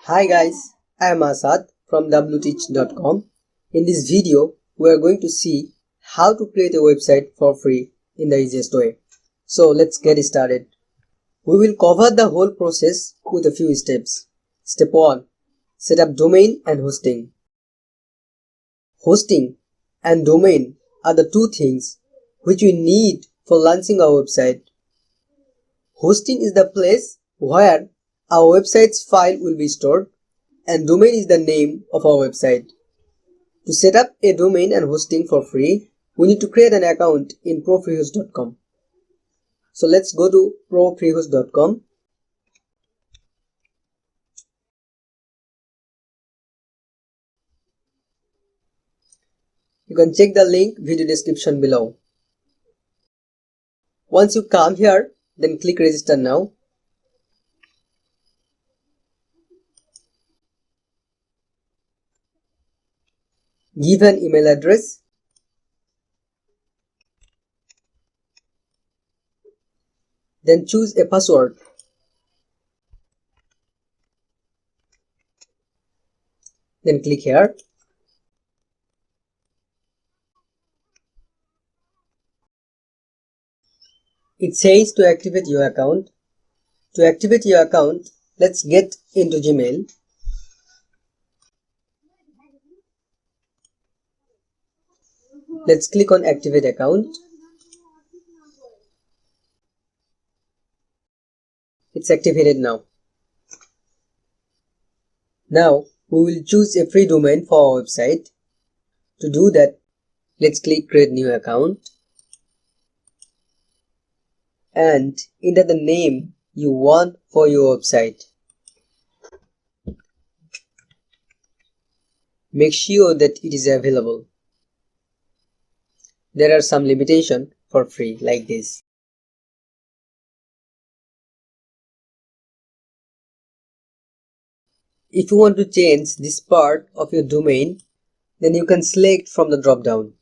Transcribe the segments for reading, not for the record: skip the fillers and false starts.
Hi guys, I am Asad from wteach.com. In this video, we are going to see how to create a website for free in the easiest way. So let's get started. We will cover the whole process with a few steps. Step 1. Set up domain and hosting. Hosting and domain are the two things which we need for launching our website. Hosting is the place where our website's file will be stored, and domain is the name of our website. To set up a domain and hosting for free, we need to create an account in profreehost.com. So let's go to profreehost.com. You can check the link video description below. Once you come here, then click register now. Give an email address. Then choose a password. Then click here. It says to activate your account. To activate your account, let's get into Gmail. Let's click on activate account. It's activated now. Now we will choose a free domain for our website. To do that, let's click create new account and enter the name you want for your website. Make sure that it is available. There are some limitations for free like this. If you want to change this part of your domain, then you can select from the dropdown.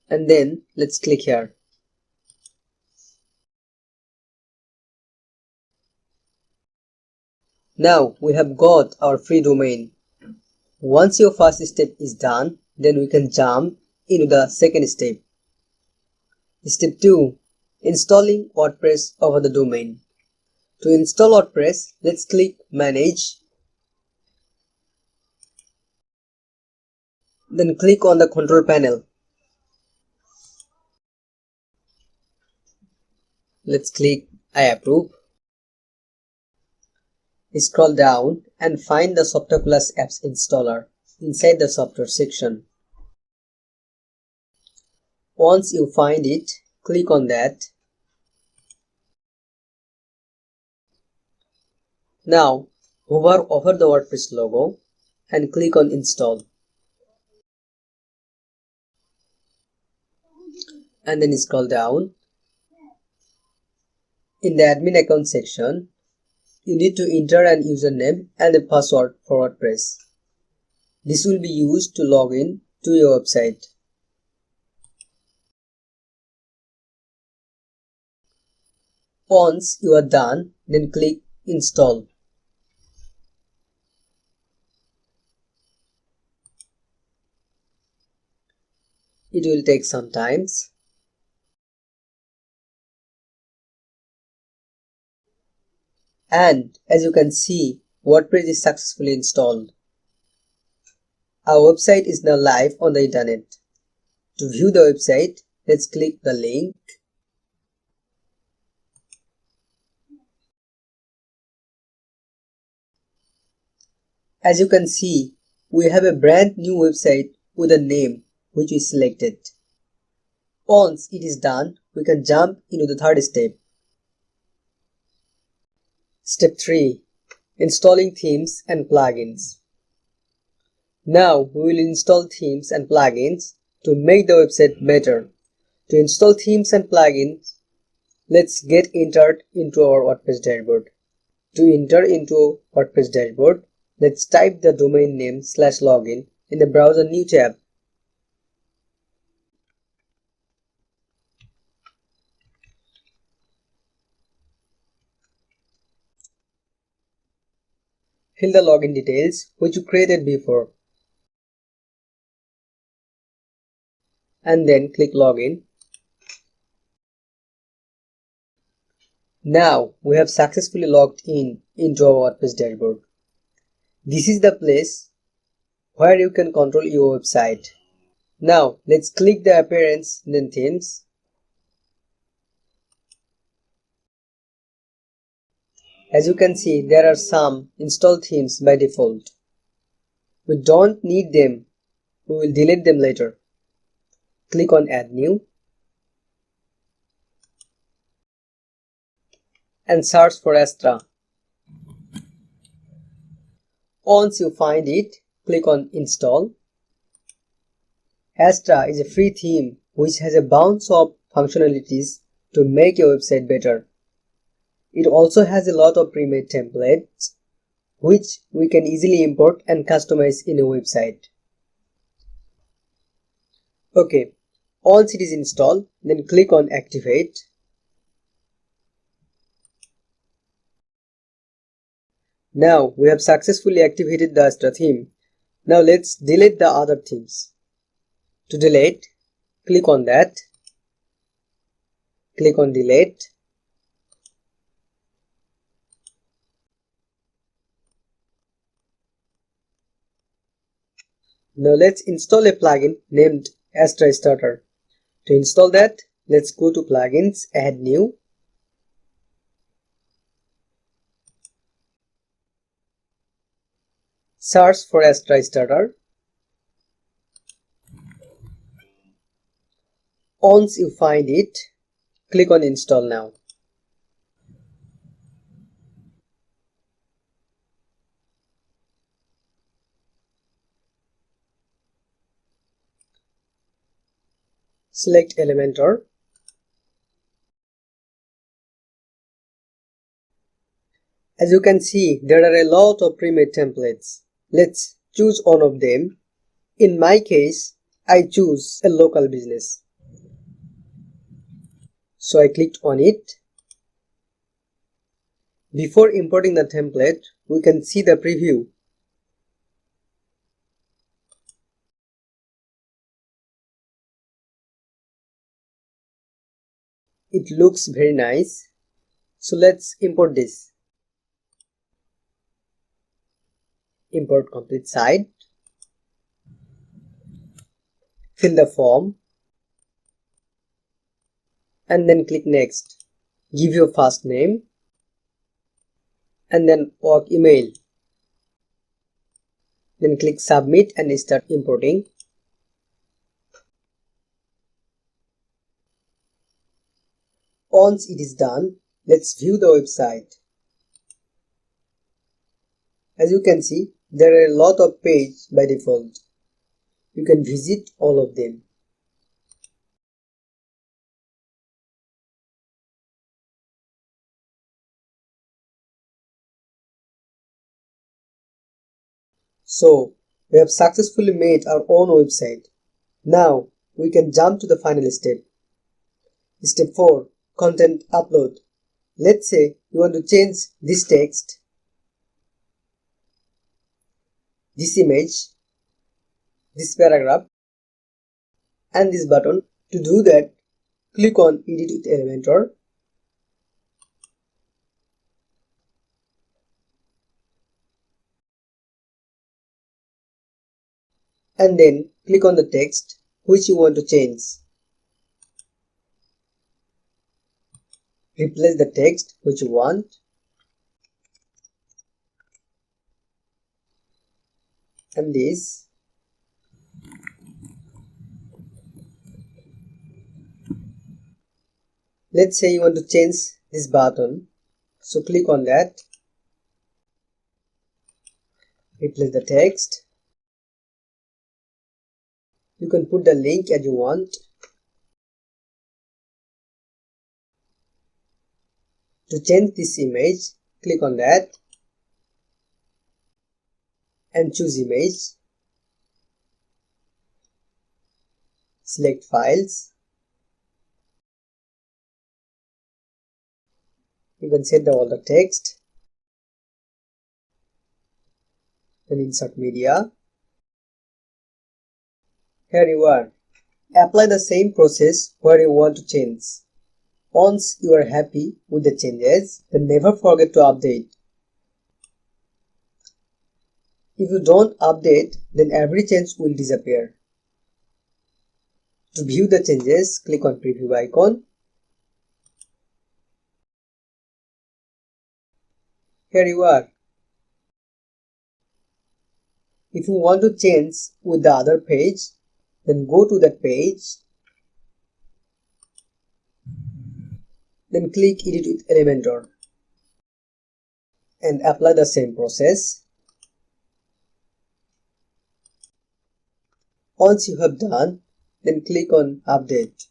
And then let's click here. Now we have got our free domain. Once your first step is done, then we can jump into the second step. Step 2. Installing WordPress over the domain. To install WordPress, let's click Manage. Then click on the control panel. Let's click I approve. Scroll down and find the Software Plus Apps installer inside the software section. Once you find it, click on that. Now hover over the WordPress logo and click on install. And then scroll down. In the admin account section, you need to enter an username and a password for WordPress. This will be used to log in to your website. Once you are done, then click Install. It will take some time. And as you can see, WordPress is successfully installed. Our website is now live on the internet. To view the website, let's click the link. As you can see, we have a brand new website with a name which we selected. Once it is done, we can jump into the third step. Step 3. Installing themes and plugins. Now we will install themes and plugins to make the website better. To install themes and plugins, let's get entered into our WordPress dashboard. To enter into WordPress dashboard, let's type the domain name /login in the browser new tab. fill the login details which you created before, and then click login. Now we have successfully logged in into our WordPress dashboard. This is the place where you can control your website. Now let's click the appearance, then themes. As you can see, there are some installed themes by default. We don't need them. We will delete them later. Click on add new and search for Astra. Once you find it, click on install. Astra is a free theme which has a bunch of functionalities to make your website better. It also has a lot of pre-made templates which we can easily import and customize in a website. Okay, once it is installed, then click on activate. Now we have successfully activated the Astra theme. Now let's delete the other themes. To delete, click on that. Click on delete. Now let's install a plugin named Astra Starter. To install that, let's go to plugins, add new. Search for Astra Starter. Once you find it, click on install now. Select Elementor. As you can see, there are a lot of pre-made templates. Let's choose one of them. In my case, I choose a local business. So I clicked on it. Before importing the template, we can see the preview. It looks very nice. So let's import this. Import complete site. Fill the form. And then click next. Give your first name. And then work email. Then click submit and start importing. Once it is done, let's view the website. As you can see, there are a lot of pages by default. You can visit all of them. So, we have successfully made our own website. Now, we can jump to the final step. Step 4. Content upload. Let's say you want to change this text, this image, this paragraph, and this button. To do that, click on Edit with Elementor. And then click on the text which you want to change. Replace the text which you want. And this. Let's say you want to change this button. So click on that. Replace the text. You can put the link as you want. To change this image, click on that and choose image. Select files. You can set all the text. then insert media. Here you are. Apply the same process where you want to change. Once you are happy with the changes, then never forget to update. If you don't update, then every change will disappear. To view the changes, click on preview icon. Here you are. If you want to change with the other page, then go to that page. Then click Edit with Elementor and apply the same process. Once you have done, then click on Update.